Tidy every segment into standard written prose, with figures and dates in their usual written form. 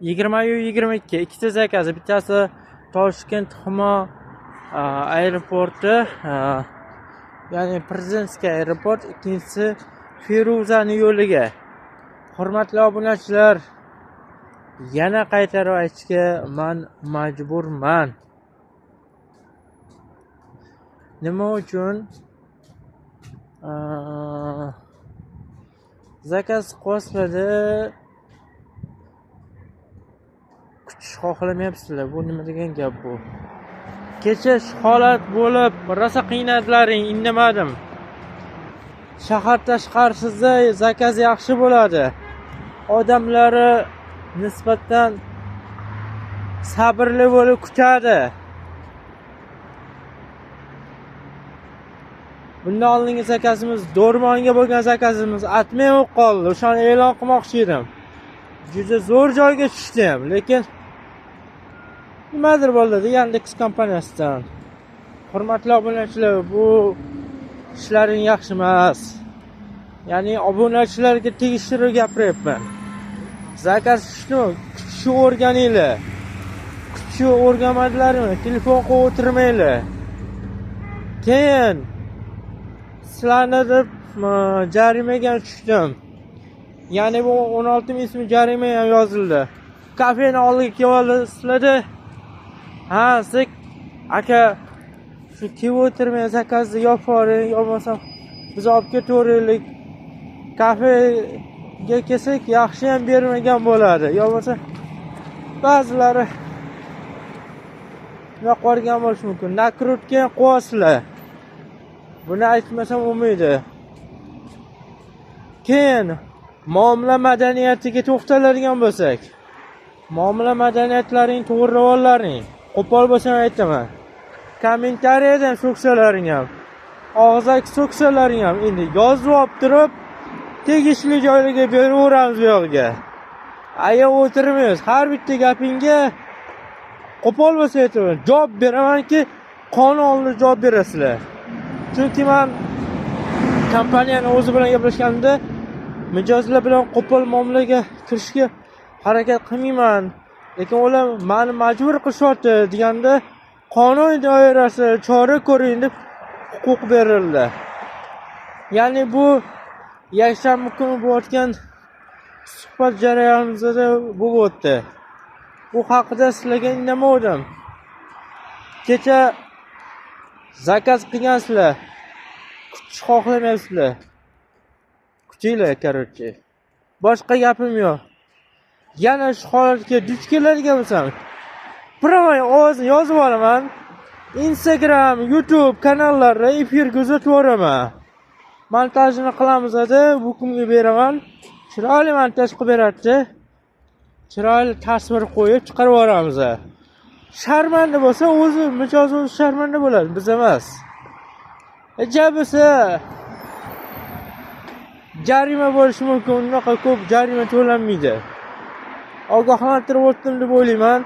20-22 ikkita zakazi, bittasi Toshkent Humo aeroporti, ya'ni Prezidentskiy aeroport, ikkinchisi Feruzaning yo'liga. Hurmatli obunachilar, yana qaytarib aytishga men majburman. Nima uchun? Zakaz qo'shladi, kutish xohlamayapsizlar. Bu nima degan gap bu? Kecha holat bo'lib, rosa qiynadilaring, indamadim. Shahar tashqarisida zakaz yaxshi bo'ladi. Odamlari nisbatan sabrli bo'lib kutadi. Bundan oldingi zakazimiz, Do'rmonga bo'lgan zakazimiz atmay qoldi. O'shani e'lon qilmoqchi edim. Juda zo'r joyga tushdim, lekin nimadir bo'ldi Yandex kompaniyasidan. Hurmatli obunachilar, bu ishlaring yaxshi emas. Ya'ni obunachilarga tegishli gapiryapman. Zakaz kutishni o'rganinglar. Kutishni o'rganmadilarmi? Telefon qo'yib o'tirmanglar. Keyin sizlarni deb jarimaga tushdim. Ya'ni bu 16 ming so'm jarima ham yozildi. Kafeni oldiga kelibsizlar-da. Ha, siz aka shu kelib o'tirmay zakazni yo'qoring, yo'lmasam biz olib ketaveraylik. Kafega kelsak yaxshi ham bermagan bo'ladi. Yo'lmasa ba'zilari nima qilgan bo'lishi mumkin. Nakrutka qo'yasizlar. Buni aytmasam bo'lmaydi. Keyin muomala madaniyatiga to'xtaladigan bo'lsak, muomala madaniyatlaring to'g'rilaring. Qo'pol bo'lsam aytaman. Kommentariyadan so'ksalaring ham, og'zaki so'ksalaring ham endi yozib olib turib, tegishli joylarga beraveramiz bu yoqqa. Aya o'tirmaymiz. Har bitta gapingga qo'pol bo'lsa aytaman, javob beramanki, qonunli javob berasizlar. Chunki men kompaniyaning o'zi bilan gaplashganimda mijozlar bilan qo'pol muomalaga kirishga harakat qilmayman. Lekin ular meni majbur qilishyapti deganda qonun doirasida chora ko'ring deb huquq berildi. Ya'ni bu yakshanba kuni bo'layotgan suhbat jarayonimizda bo'lib o'tdi. Bu haqida sizlarga indamadim. Kecha zakaz qilgansizlar. Kutish xohlamayapsizlar. Kutinglar, короче. Boshqa gapim yo'q. Yana shu holatga duch keladigan bo'lsam, biroy ovozni yozib olaman. Instagram, YouTube kanallarida efirga uzatib yuboraman. Montajini qilamiz dedi, bu kunga beraman. Chiroyli montaj qilib beradi. Chiroyli tasvir qo'yib chiqarib yuboramiz. Sharmanda bo'lsa o'zi mijoz o'zi sharmanda bo'ladi, biz emas. Jabisi jarima bo'lishi mumkin, unaqa ko'p jarima to'lanmaydi. Ogohlantirib o'tdim deb o'ylayman.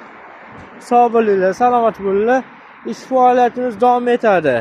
Sog' bo'linglar, salomat bo'linglar. Ish faoliyatimiz davom etadi.